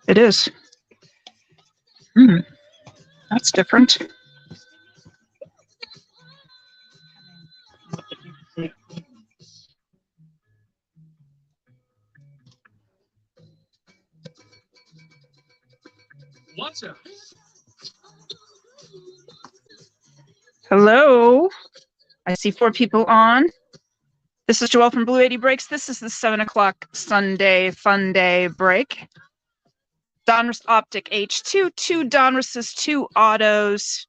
It is. That's different. What's up? Hello. I see 4 people on. This is Joelle from Blue 80 Breaks. This is the 7 o'clock Sunday fun day break. Donruss Optic H2, 2 Donrusses, 2 autos.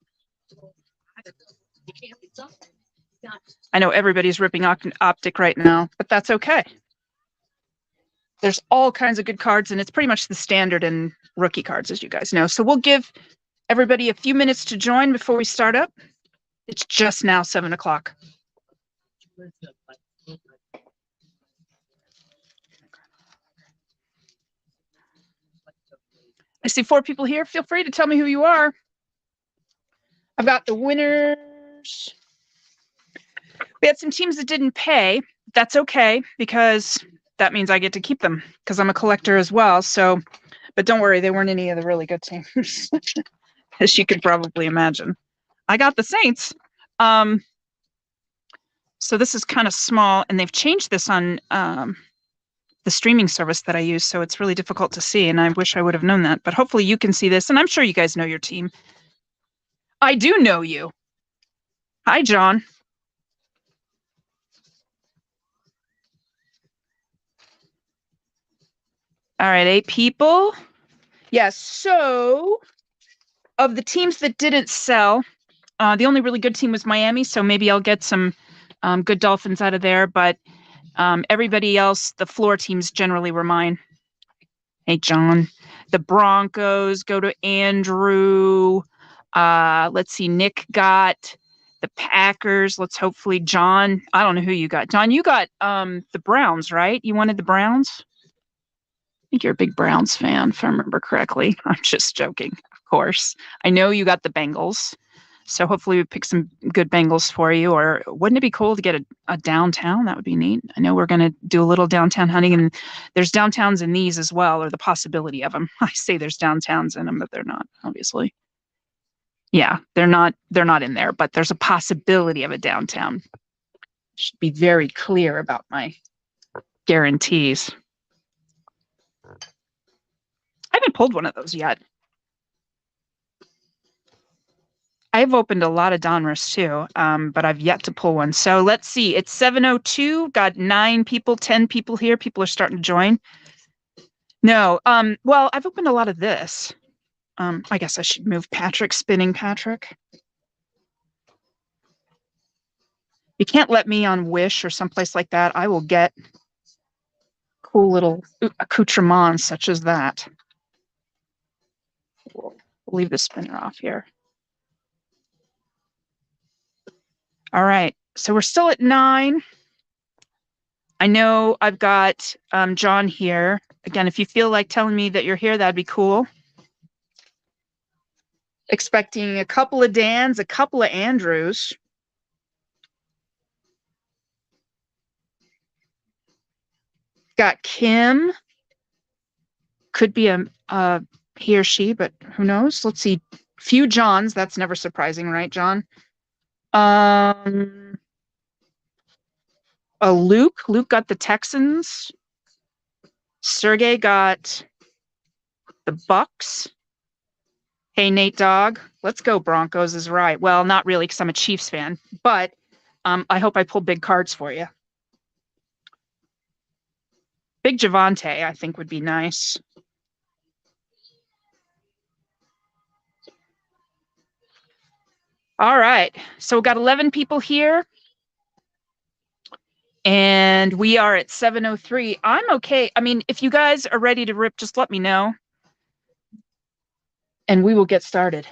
I know everybody's ripping Optic right now, but that's okay. There's all kinds of good cards, and it's pretty much the standard in rookie cards, as you guys know. So we'll give everybody a few minutes to join before we start up. It's just now 7 o'clock. I see 4 people here. Feel free to tell me who you are. I've got the winners. We had some teams that didn't pay. That's okay, because that means I get to keep them, because I'm a collector as well. So, but don't worry, they weren't any of the really good teams, as you could probably imagine. I got the Saints. So this is kind of small, and they've changed this on the streaming service that I use, so it's really difficult to see, and I wish I would have known that. But hopefully you can see this, and I'm sure you guys know your team. I do know you. Hi, John. All right, 8 people. Yes, so of the teams that didn't sell, the only really good team was Miami, so maybe I'll get some good Dolphins out of there, but everybody else, the floor teams generally were mine. Hey, John. The Broncos go to Andrew. Let's see, Nick got the Packers. Let's hopefully John. I don't know who you got. John, you got the Browns, right? You wanted the Browns? I think you're a big Browns fan, if I remember correctly. I'm just joking, of course. I know you got the Bengals. So hopefully we pick some good Bengals for you. Or wouldn't it be cool to get a downtown? That would be neat. I know we're going to do a little downtown hunting, and there's downtowns in these as well, or the possibility of them. I say there's downtowns in them, but they're not, obviously. Yeah, they're not in there, but there's a possibility of a downtown. Should be very clear about my guarantees. I haven't pulled one of those yet. I've opened a lot of Donruss too, but I've yet to pull one. So let's see. It's 7:02. Got 9 people, 10 people here. People are starting to join. No. Well, I've opened a lot of this. I guess I should move Patrick, spinning Patrick. You can't let me on Wish or someplace like that. I will get cool little accoutrements such as that. We'll leave the spinner off here. All right, so we're still at 9. I know I've got John here. Again, if you feel like telling me that you're here, that'd be cool. Expecting a couple of Dans, a couple of Andrews. Got Kim. Could be a he or she, but who knows? Let's see. Few Johns. That's never surprising, right, John? Luke. Luke got the Texans. Sergey got the Bucks. Hey, Nate Dogg. Let's go Broncos is right. Well, not really, because I'm a Chiefs fan, but I hope I pull big cards for you. Big Javante, I think, would be nice. All right, so we've got 11 people here, and we are at 7:03. I'm okay. I mean, if you guys are ready to rip, just let me know, and we will get started.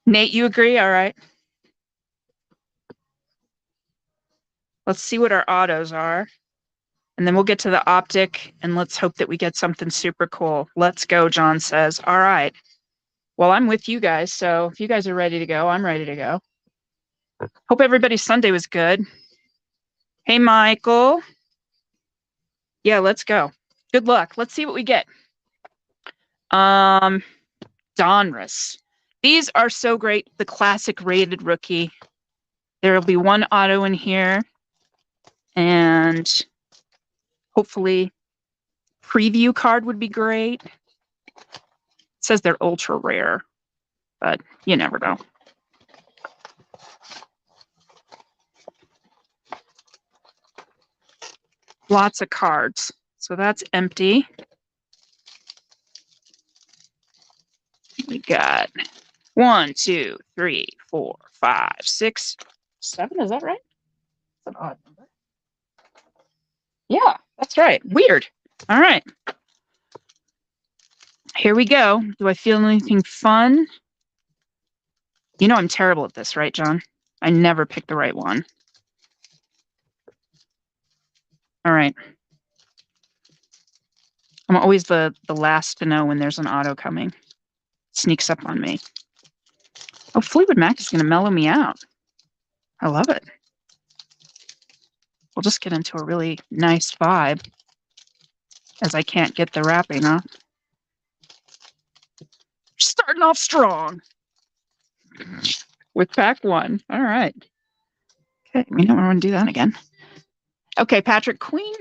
Nate, you agree? All right. Let's see what our autos are. And then we'll get to the Optic, and let's hope that we get something super cool. Let's go, John says. All right. Well, I'm with you guys, so if you guys are ready to go, I'm ready to go. Hope everybody's Sunday was good. Hey, Michael. Yeah, let's go. Good luck. Let's see what we get. Donruss. These are so great. The classic rated rookie. There will be one auto in here. And hopefully preview card would be great. It says they're ultra rare, but you never know. Lots of cards. So that's empty. We got 1, 2, 3, 4, 5, 6, 7. Is that right? That's an odd number. Yeah, that's right. Weird. All right. Here we go. Do I feel anything fun? You know I'm terrible at this, right, John? I never pick the right one. All right. I'm always the last to know when there's an auto coming. Sneaks up on me. Oh, Fleetwood Mac is going to mellow me out. I love it. We'll just get into a really nice vibe as I can't get the wrapping off. Starting off strong with pack 1. All right. Okay, we don't want to do that again. Okay, Patrick Queen.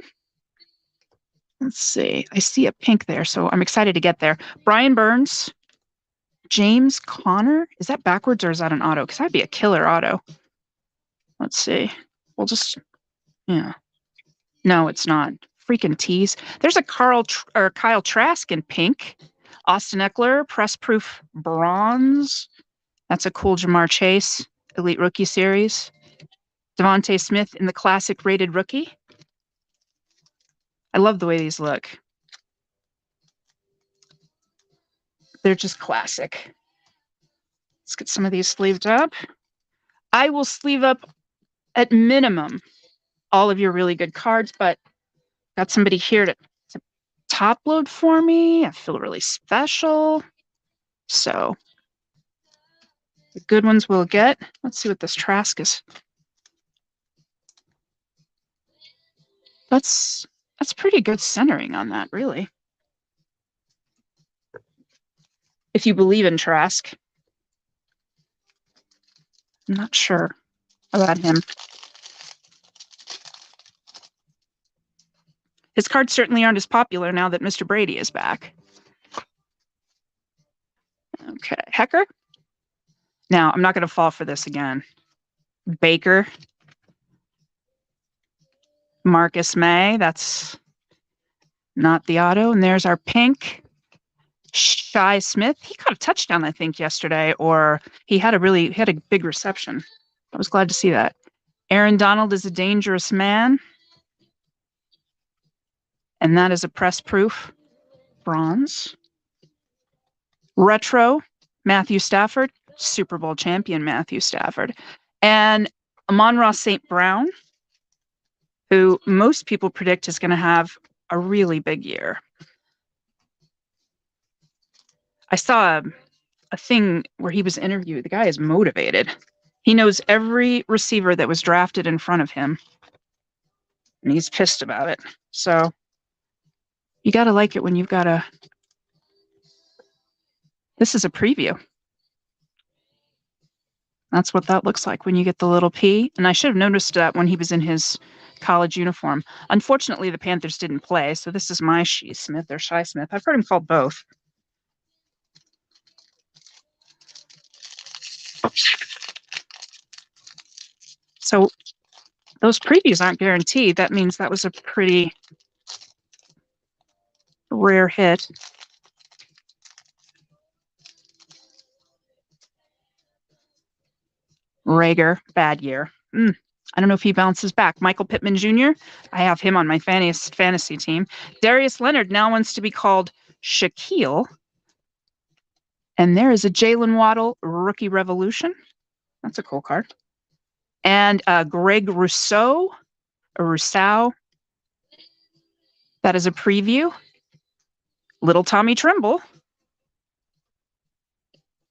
Let's see. I see a pink there, so I'm excited to get there. Brian Burns. James Conner. Is that backwards or is that an auto? Because that'd be a killer auto. Let's see. We'll just, yeah. No, it's not. Freaking tease. There's a Kyle Trask in pink. Austin Eckler, press proof bronze. That's a cool Jamar Chase Elite Rookie Series. Devontae Smith in the classic rated rookie. I love the way these look. They're just classic. Let's get some of these sleeved up. I will sleeve up at minimum all of your really good cards, but got somebody here to top load for me. I feel really special. So the good ones we'll get. Let's see what this Trask is. That's pretty good centering on that, really. If you believe in Trask. I'm not sure about him. His cards certainly aren't as popular now that Mr. Brady is back. Okay, Hecker. Now, I'm not going to fall for this again. Baker. Marcus May. That's not the auto. And there's our pink. Shi Smith. He caught a touchdown, I think, yesterday, or he had a big reception. I was glad to see that. Aaron Donald is a dangerous man. And that is a press proof bronze. Retro, Matthew Stafford, Super Bowl champion Matthew Stafford. And Amon-Ra St. Brown, who most people predict is going to have a really big year. I saw a thing where he was interviewed. The guy is motivated. He knows every receiver that was drafted in front of him. And he's pissed about it. So you got to like it when you've got a... This is a preview. That's what that looks like when you get the little P. And I should have noticed that when he was in his college uniform. Unfortunately, the Panthers didn't play, so this is my Shi Smith or Shi Smith. I've heard him called both. So those previews aren't guaranteed. That means that was a pretty rare hit. Rager, bad year. I don't know if he bounces back. Michael Pittman Jr., I have him on my fantasy team. Darius Leonard now wants to be called Shaquille. And there is a Jalen Waddle Rookie Revolution. That's a cool card. And Greg Rousseau, that is a preview. Little Tommy Trimble,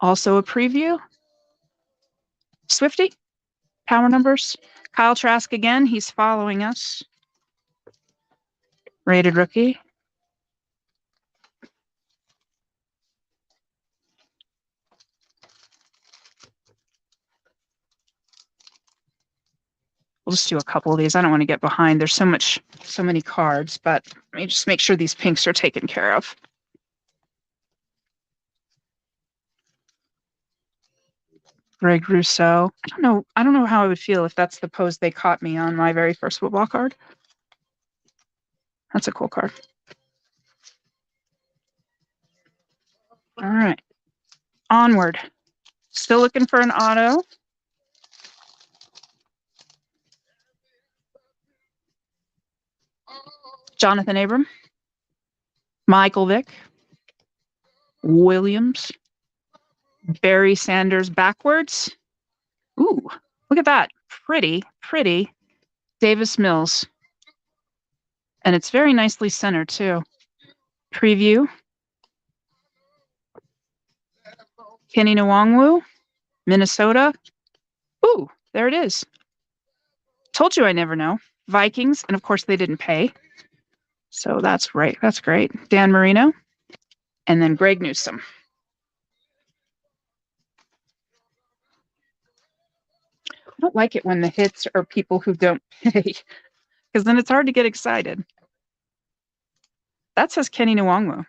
also a preview. Swifty, power numbers. Kyle Trask again, he's following us. Rated rookie. We'll just do a couple of these. I don't want to get behind. There's so many cards, but let me just make sure these pinks are taken care of. Greg Rousseau. I don't know how I would feel if that's the pose they caught me on my very first football card. That's a cool card. All right. Onward. Still looking for an auto. Jonathan Abram. Michael Vick. Williams. Barry Sanders backwards. Ooh, look at that. Pretty. Davis Mills. And it's very nicely centered, too. Preview. Kenny Nwangwu. Minnesota. Ooh, there it is. Told you I never know. Vikings, and of course they didn't pay. So that's right. That's great. Dan Marino. And then Greg Newsome. I don't like it when the hits are people who don't pay, because then it's hard to get excited. That says Kenny Nwangwu.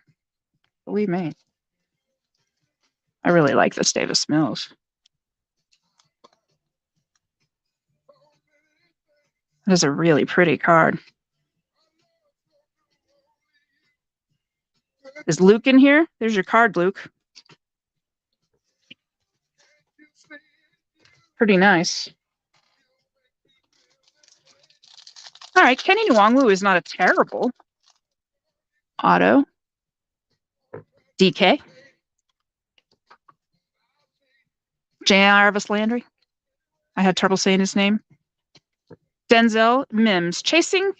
Believe me. I really like this Davis Mills. That is a really pretty card. Is Luke in here? There's your card, Luke. Pretty nice. All right, Kenny Nwangwu is not a terrible auto. DK. Jarvis Landry. I had trouble saying his name. Denzel Mims. Chasing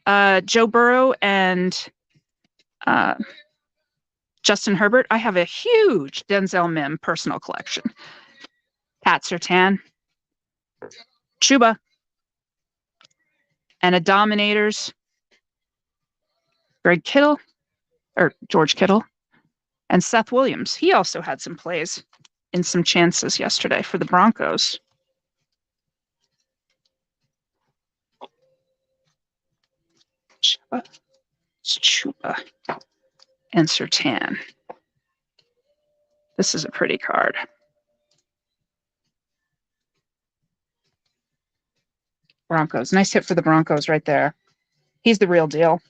Joe Burrow and Justin Herbert. I have a huge Denzel Mims personal collection. Pat Surtain. Chuba. And a Dominators. Greg Kittle. Or George Kittle. And Seth Williams. He also had some plays in some chances yesterday for the Broncos. Chuba. And Surtain. This is a pretty card. Broncos. Nice hit for the Broncos right there. He's the real deal.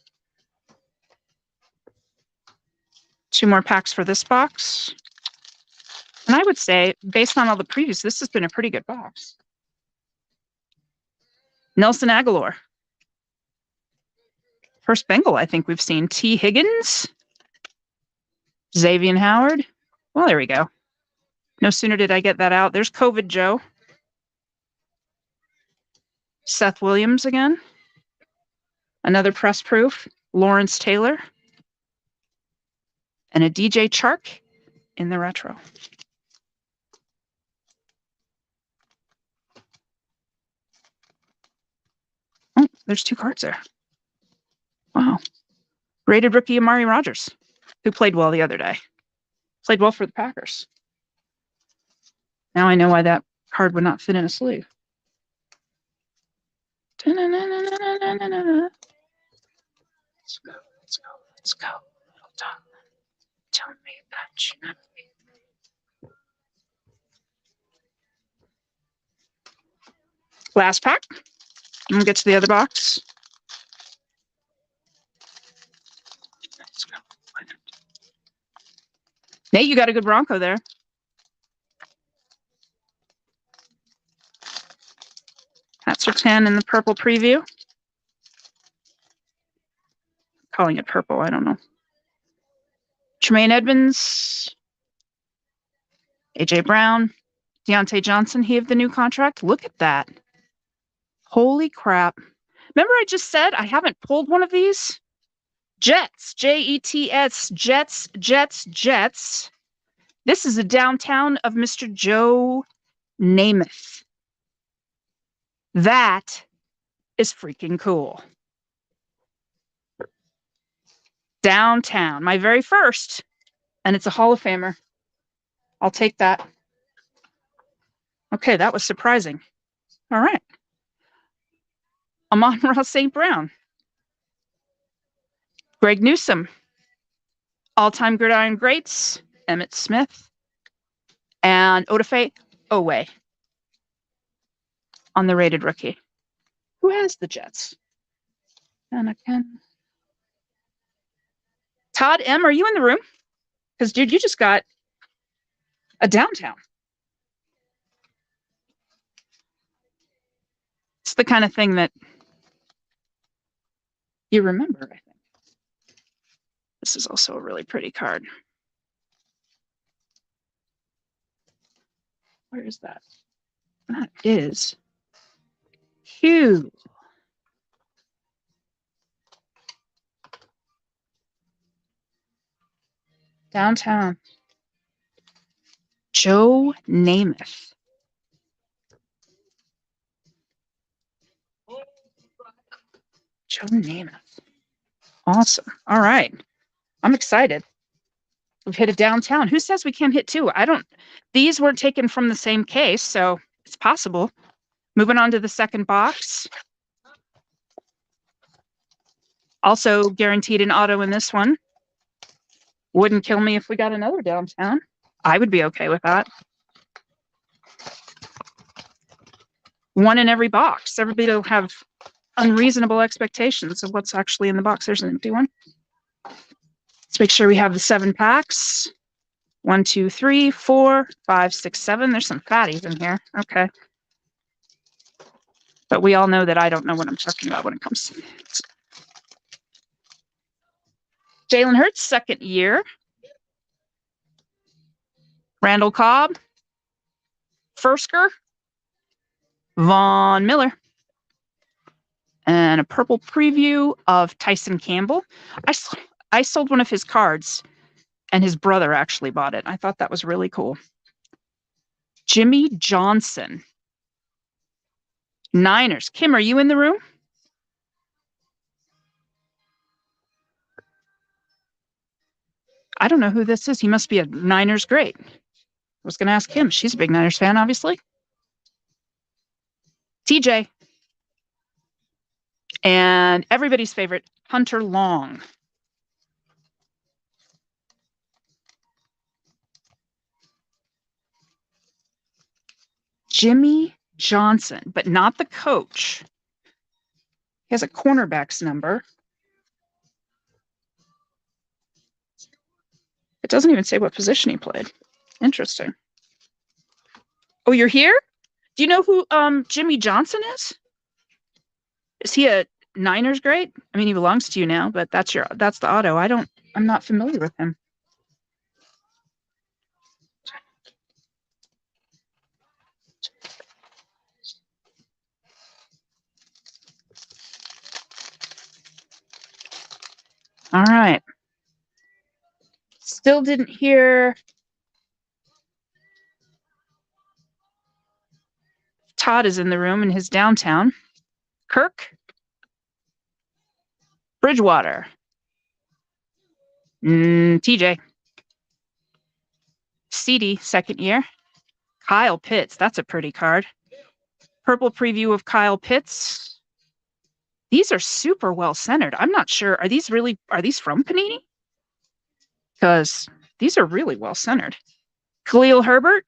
2 more packs for this box. And I would say, based on all the previews, this has been a pretty good box. Nelson Aguilar. First Bengal I think we've seen. T. Higgins. Xavier Howard. Well, there we go. No sooner did I get that out. There's COVID Joe. Seth Williams again. Another press proof. Lawrence Taylor. And a DJ Chark in the retro. Oh, there's 2 cards there. Wow. Rated rookie Amari Rogers, who played well the other day. Played well for the Packers. Now I know why that card would not fit in a sleeve. Let's go. Little dog. Tell me about you. Last pack. And we'll get to the other box. Let's go. Nate, you got a good Bronco there. That's our 10 in the purple preview. Calling it purple, I don't know. Tremaine Edmonds. A.J. Brown. Deontay Johnson, he have the new contract. Look at that. Holy crap. Remember I just said I haven't pulled one of these? Jets. Jets. Jets. This is a downtown of Mr. Joe Namath. That is freaking cool. Downtown, my very first. And it's a Hall of Famer. I'll take that. Okay, that was surprising. All right. Amon-Ra St. Brown. Greg Newsome. All-time gridiron greats, Emmitt Smith. And Odafe Owe on the rated rookie. Who has the Jets? And again. Todd M., are you in the room? Because, dude, you just got a downtown. It's the kind of thing that you remember, I think. This is also a really pretty card. Where is that? That is huge. Downtown. Joe Namath. Joe Namath. Awesome. All right. I'm excited. We've hit a downtown. Who says we can't hit two? These weren't taken from the same case, so it's possible. Moving on to the second box. Also guaranteed an auto in this one. Wouldn't kill me if we got another downtown. I would be okay with that. One in every box. Everybody will have unreasonable expectations of what's actually in the box. There's an empty one. Let's make sure we have the 7 packs. 1, 2, 3, 4, 5, 6, 7. There's some fatties in here. Okay. But we all know that I don't know what I'm talking about when it comes to it. Jalen Hurts, second year. Randall Cobb. Fursker. Von Miller. And a purple preview of Tyson Campbell. I sold one of his cards, and his brother actually bought it. I thought that was really cool. Jimmy Johnson. Niners. Kim, are you in the room? I don't know who this is. He must be a Niners great. I was going to ask him. She's a big Niners fan, obviously. TJ. And everybody's favorite, Hunter Long. Jimmy Johnson, but not the coach. He has a cornerback's number. It doesn't even say what position he played. Interesting. Oh, you're here? Do you know who Jimmy Johnson is? Is he a Niners great? I mean, he belongs to you now, but that's the auto. I'm not familiar with him. All right. Still didn't hear Todd is in the room in his downtown. Kirk. Bridgewater. TJ. CD, second year. Kyle Pitts. That's a pretty card. Purple preview of Kyle Pitts. These are super well centered. I'm not sure. Are these from Panini? Because these are really well centered. Khalil Herbert.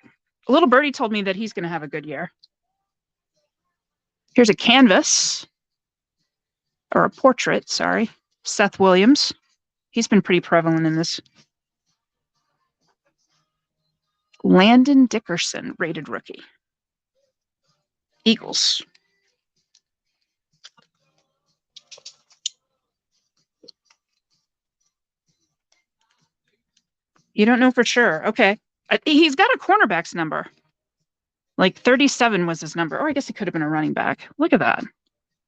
A little birdie told me that he's going to have a good year. Here's a canvas. Or a portrait, sorry. Seth Williams. He's been pretty prevalent in this. Landon Dickerson, rated rookie. Eagles. You don't know for sure. Okay. He's got a cornerback's number. Like 37 was his number. Or I guess he could have been a running back. Look at that.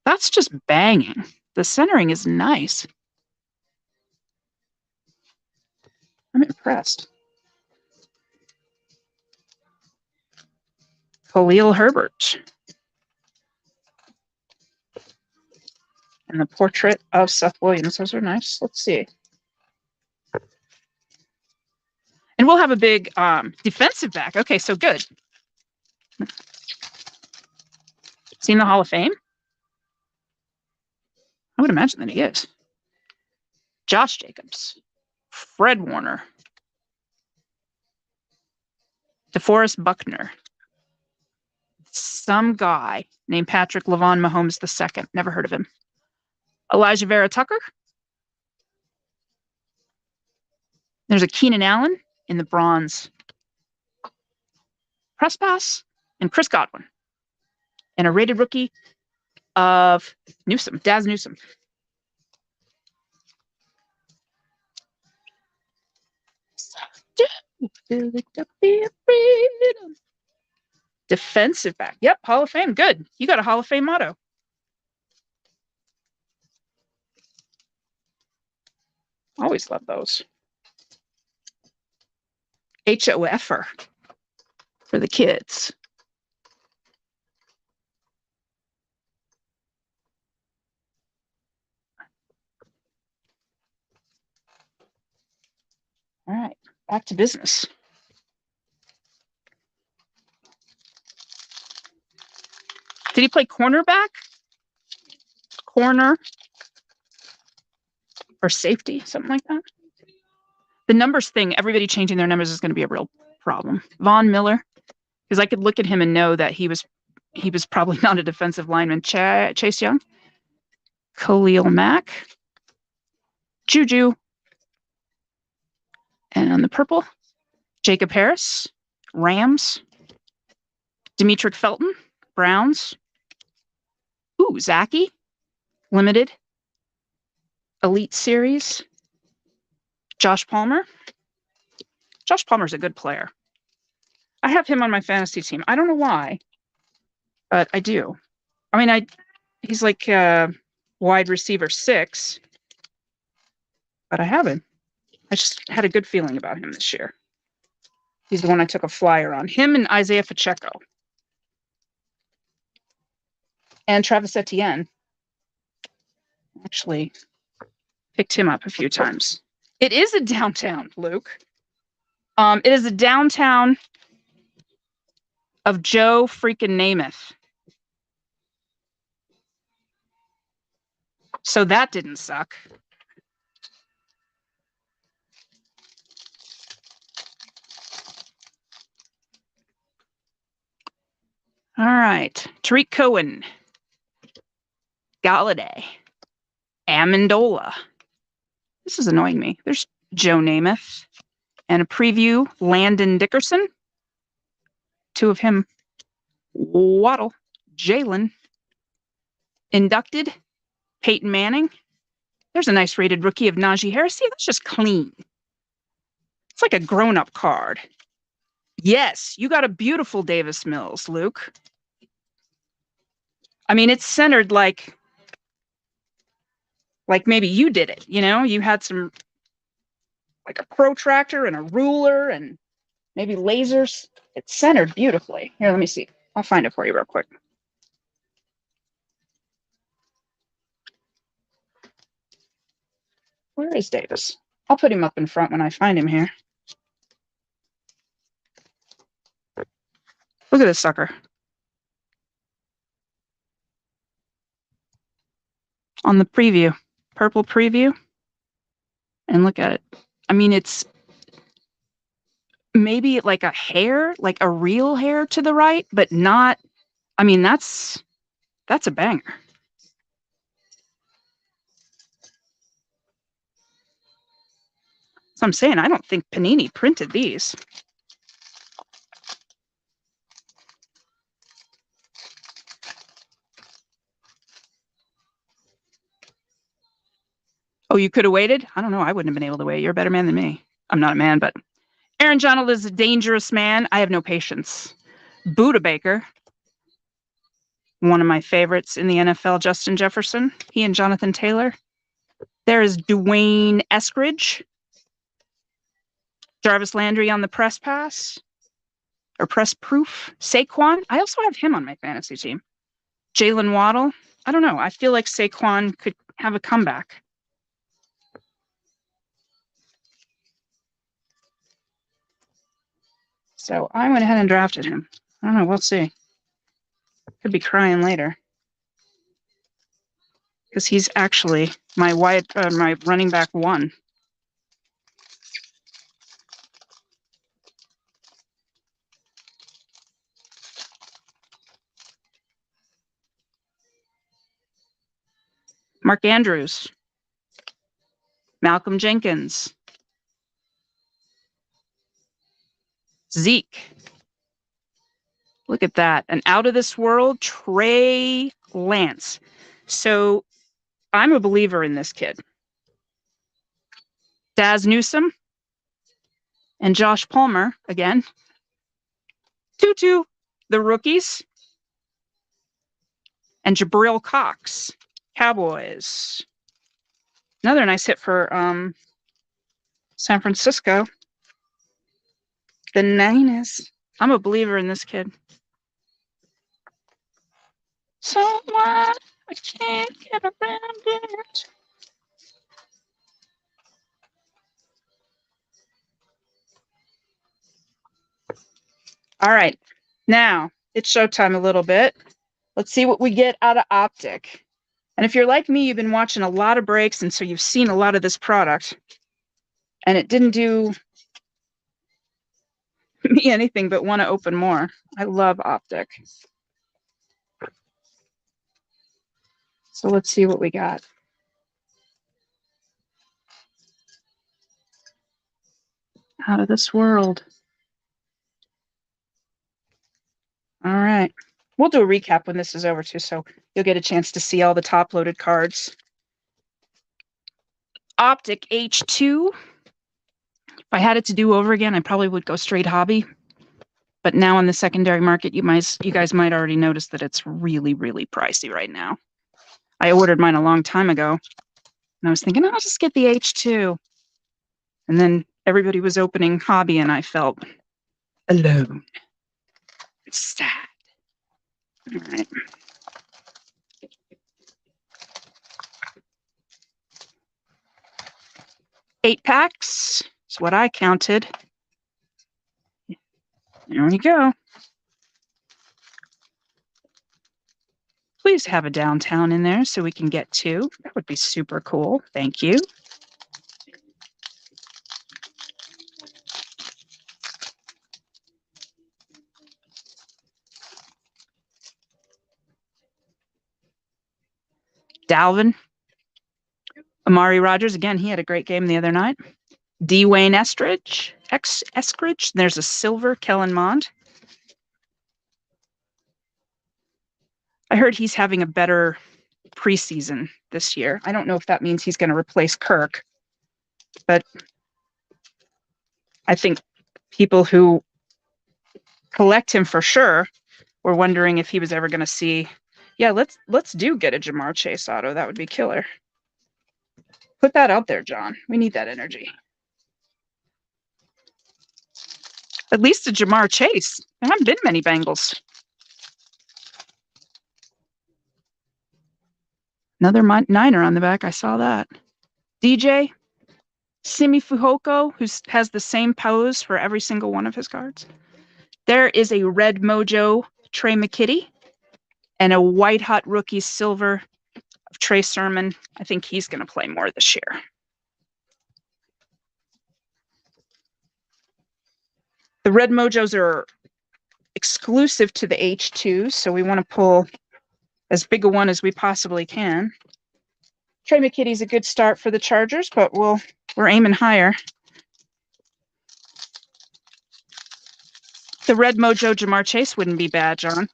That's just banging. The centering is nice. I'm impressed. Khalil Herbert. And the portrait of Seth Williams. Those are nice. Let's see. And we'll have a big defensive back. Okay, so good. Seen the Hall of Fame? I would imagine that he is. Josh Jacobs, Fred Warner, DeForest Buckner, some guy named Patrick Lavon Mahomes II. Never heard of him. Elijah Vera Tucker. There's a Keenan Allen in the bronze press pass, and Chris Godwin. And a rated rookie of Newsom, Daz Newsom. Defensive back. Yep, Hall of Fame. Good. You got a Hall of Fame motto. Always love those. HOFer for the kids. All right, back to business. Did he play cornerback? Corner or safety, something like that? The numbers thing, everybody changing their numbers is going to be a real problem. Von Miller, because I could look at him and know that he was probably not a defensive lineman. Chase Young, Khalil Mack, Juju, and on the purple, Jacob Harris, Rams, Demetric Felton, Browns. Ooh, Zachy, limited, Elite Series, Josh Palmer. Josh Palmer's a good player. I have him on my fantasy team. I don't know why, but I do. I mean, he's like wide receiver 6, but I have him. I just had a good feeling about him this year. He's the one I took a flyer on. Him and Isaiah Pacheco. And Travis Etienne. Actually picked him up a few times. It is a downtown, Luke. It is a downtown of Joe freaking Namath. So that didn't suck. All right. Tariq Cohen. Galladay. Amendola. This is annoying me. There's Joe Namath. And a preview, Landon Dickerson. 2 of him. Waddle. Jalen. Inducted. Peyton Manning. There's a nice rated rookie of Najee Harris. See, that's just clean. It's like a grown-up card. Yes, you got a beautiful Davis Mills, Luke. I mean, it's centered like maybe you did it, you know? You had some, like a protractor and a ruler and maybe lasers. It's centered beautifully. Here, let me see. I'll find it for you real quick. Where is Davis? I'll put him up in front when I find him here. Look at this sucker. On the preview, purple preview. And look at it. I mean, it's maybe like a hair, like a real hair to the right, but not, I mean, that's a banger. So I'm saying, I don't think Panini printed these. Oh, you could have waited? I don't know. I wouldn't have been able to wait. You're a better man than me. I'm not a man, but Aaron Donald is a dangerous man. I have no patience. Buda Baker, one of my favorites in the NFL, Justin Jefferson. He and Jonathan Taylor. There is Dwayne Eskridge. Jarvis Landry on the press pass. Or press proof. Saquon. I also have him on my fantasy team. Jalen Waddle. I don't know. I feel like Saquon could have a comeback. So I went ahead and drafted him. I don't know. We'll see. Could be crying later. Because he's actually my my running back 1. Mark Andrews. Malcolm Jenkins. Zeke. Look at that. An out of this world Trey Lance. So I'm a believer in this kid. Daz Newsome and Josh Palmer again. 2-2, the rookies. And Jabril Cox, Cowboys. Another nice hit for San Francisco. The Niners. I'm a believer in this kid. So what? I can't get around it. All right. Now, it's showtime a little bit. Let's see what we get out of Optic. And if you're like me, you've been watching a lot of breaks, and so you've seen a lot of this product. And it didn't do me anything but want to open more. I love Optic. So let's see what we got. Out of this world. All right. We'll do a recap when this is over too, so you'll get a chance to see all the top-loaded cards. Optic H2. If I had it to do over again, I probably would go straight hobby. But now on the secondary market, you guys might already notice that it's really, really pricey right now. I ordered mine a long time ago, and I was thinking, I'll just get the H2. And then everybody was opening hobby, and I felt alone. It's sad. All right. Eight packs is what I counted. There we go. Please have a downtown in there so we can get 2. That would be super cool. Thank you. Dalvin. Amari Rogers, again, he had a great game the other night. Dwayne Eskridge. There's a silver Kellen Mond. I heard he's having a better preseason this year. I don't know if that means he's going to replace Kirk, but I think people who collect him for sure were wondering if he was ever going to see. Yeah, let's get a Jamar Chase auto. That would be killer. Put that out there, John. We need that energy. At least a Jamar Chase. There haven't been many Bengals. Another Niner on the back. I saw that. DJ, Simi Fujoko, who has the same pose for every single one of his cards. There is a red mojo Trey McKitty and a white hot rookie silver of Trey Sermon. I think he's going to play more this year. The red mojos are exclusive to the H2, so we want to pull as big a one as we possibly can. Trey McKitty's a good start for the Chargers, but we're aiming higher. The red mojo Jamar Chase wouldn't be bad, John.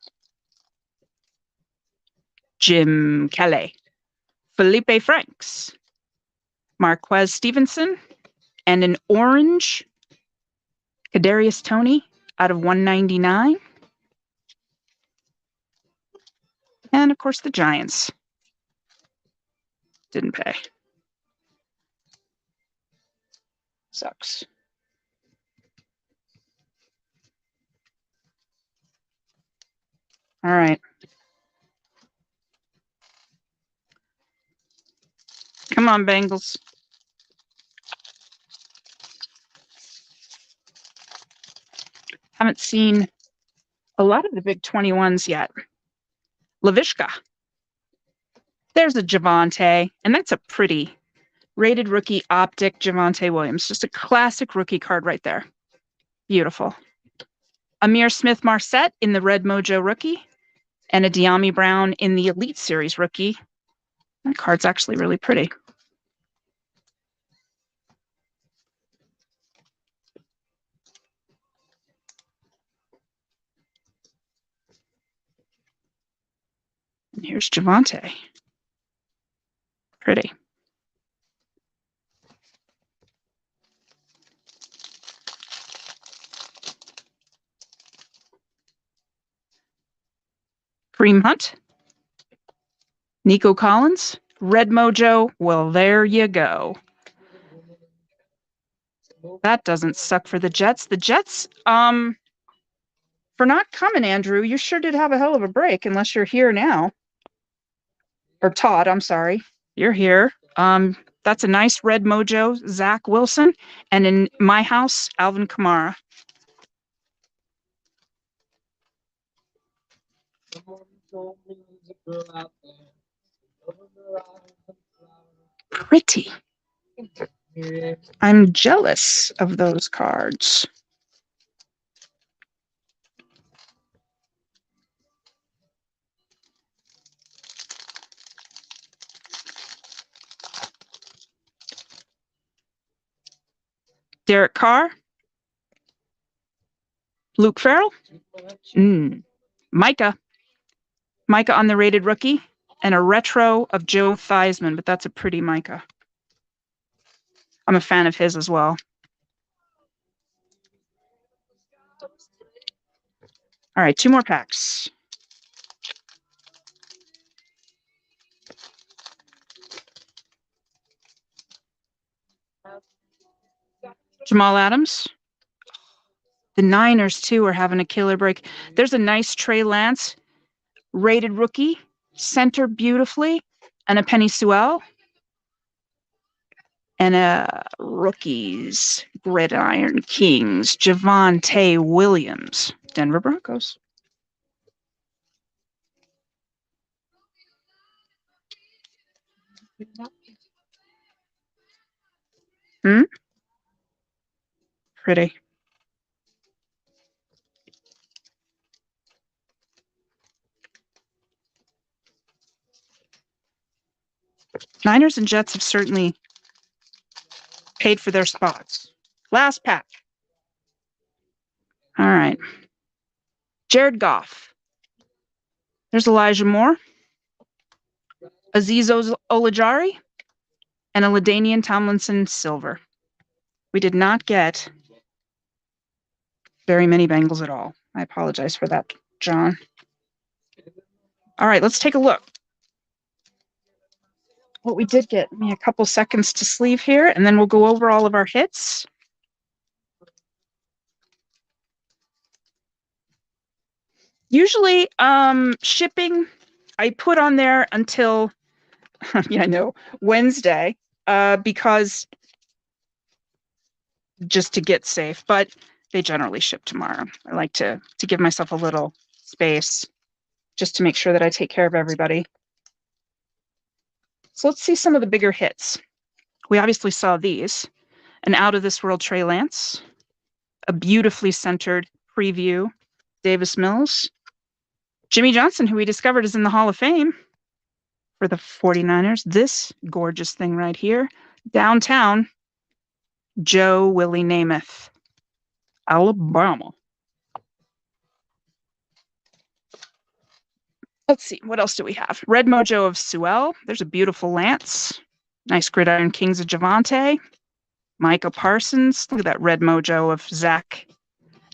Jim Kelly. Felipe Franks. Marquez Stevenson. And an orange Kadarius Toney out of 199. And, of course, the Giants. Didn't pay. Sucks. All right. Come on, Bengals. Haven't seen a lot of the big 21s yet. LaVishka. There's a Javante, and that's a pretty rated rookie Optic Javante Williams. Just a classic rookie card right there. Beautiful. Amir Smith-Marset in the Red Mojo rookie, and a De'Ami Brown in the Elite Series rookie. That card's actually really pretty. And here's Javante. Pretty. Kareem Hunt. Nico Collins. Red Mojo. Well, there you go. That doesn't suck for the Jets. The Jets, for not coming, Andrew, you sure did have a hell of a break, unless you're here now. Or Todd, I'm sorry. You're here. That's a nice Red Mojo, Zach Wilson. And in my house, Alvin Kamara. Pretty. I'm jealous of those cards. Derek Carr. Luke Farrell. Micah. Micah on the rated rookie. And a retro of Joe Theismann, but that's a pretty Micah. I'm a fan of his as well. All right, 2 more packs. Jamal Adams. The Niners, too, are having a killer break. There's a nice Trey Lance, rated rookie, centered beautifully, and a Penny Sewell. And a rookies, Gridiron Kings, Javante Williams, Denver Broncos. Pretty. Niners and Jets have certainly paid for their spots. Last pack. All right. Jared Goff. There's Elijah Moore, Aziz Olajari, and a LaDainian Tomlinson silver. We did not get very many Bengals at all. I apologize for that, John. All right, let's take a look. What we did get. Give me a couple seconds to sleeve here, and then we'll go over all of our hits. Usually, shipping, I put on there until, Wednesday, because just to get safe, but they generally ship tomorrow. I like to give myself a little space just to make sure that I take care of everybody. So let's see some of the bigger hits. We obviously saw these. An Out of This World Trey Lance, a beautifully centered preview Davis Mills, Jimmy Johnson, who we discovered is in the Hall of Fame for the 49ers. This gorgeous thing right here, downtown, Joe Willie Namath, Alabama. Let's see, what else do we have? Red Mojo of Sewell. There's a beautiful Lance. Nice Gridiron Kings of Javante. Micah Parsons. Look at that Red Mojo of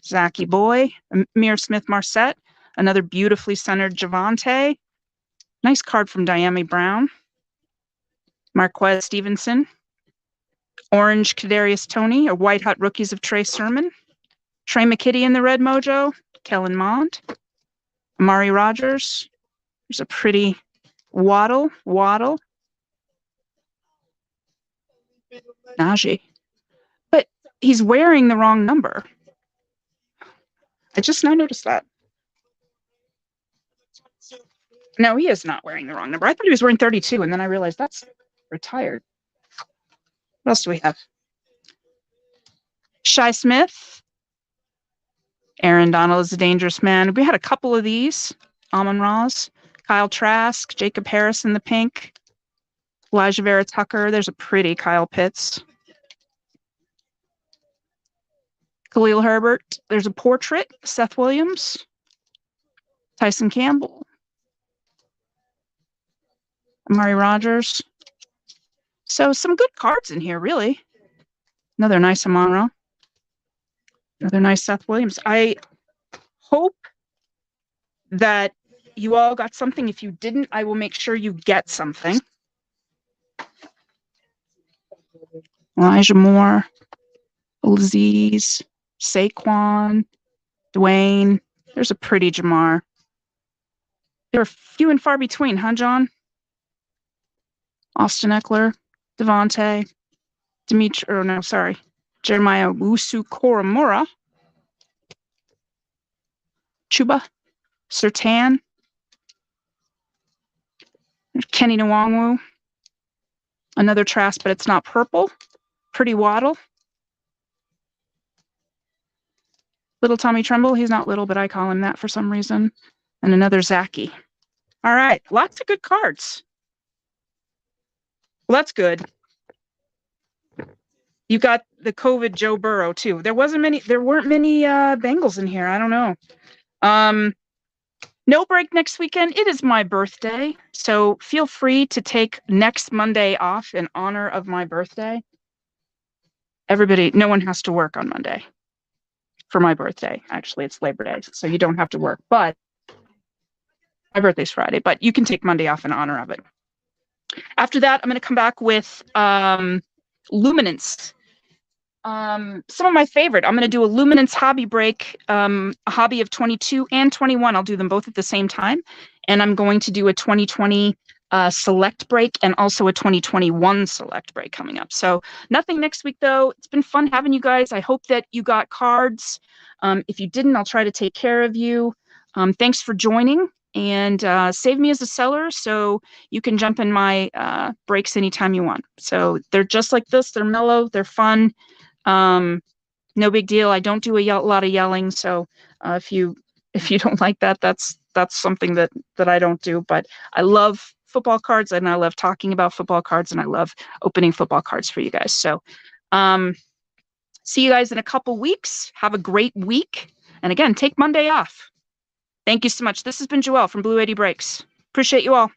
Zachy Boy. Amir Smith-Marset. Another beautifully centered Javante. Nice card from De'Ami Brown. Marquez Stevenson. Orange Kadarius Toney, or White Hot Rookies of Trey Sermon. Trey McKitty in the Red Mojo. Kellen Mond. Amari Rogers. There's a pretty Waddle. Najee. But he's wearing the wrong number. I just now noticed that. No, he is not wearing the wrong number. I thought he was wearing 32, and then I realized that's retired. What else do we have? Shi Smith. Aaron Donald is a dangerous man. We had a couple of these. Amon-Ra's. Kyle Trask. Jacob Harris in the pink. Elijah Vera Tucker. There's a pretty Kyle Pitts. Khalil Herbert. There's a portrait. Seth Williams. Tyson Campbell. Amari Rogers. So some good cards in here, really. Another nice Amon-Ra. Another nice Seth Williams. I hope that you all got something. If you didn't, I will make sure you get something. Elijah Moore, Aziz, Saquon, Dwayne. There's a pretty Jamar. They're few and far between, huh, John? Austin Eckler, Devontae, Jeremiah Wusu-Koramoah, Chuba, Surtain, Kenny Nwangwu, another Trask, but it's not purple. Pretty Waddle. Little Tommy Tremble. He's not little, but I call him that for some reason. And another Zachy. All right. Lots of good cards. Well, that's good. You got the COVID Joe Burrow, too. There weren't many Bengals in here. I don't know. No break next weekend. It is my birthday. So feel free to take next Monday off in honor of my birthday. Everybody, no one has to work on Monday for my birthday. Actually, it's Labor Day, so you don't have to work. But my birthday's Friday, but you can take Monday off in honor of it. After that, I'm going to come back with Luminance. Some of my favorite. I'm going to do a Luminance hobby break, a hobby of 22 and 21. I'll do them both at the same time. And I'm going to do a 2020 select break and also a 2021 select break coming up. So nothing next week, though. It's been fun having you guys. I hope that you got cards. If you didn't, I'll try to take care of you. Thanks for joining. And save me as a seller so you can jump in my breaks anytime you want. So they're just like this. They're mellow. They're fun. No big deal. I don't do a lot of yelling. So if you don't like that, that's something that I don't do. But I love football cards, and I love talking about football cards, and I love opening football cards for you guys. So see you guys in a couple weeks. Have a great week. And again, take Monday off. Thank you so much. This has been Joelle from Blue 80 Breaks. Appreciate you all.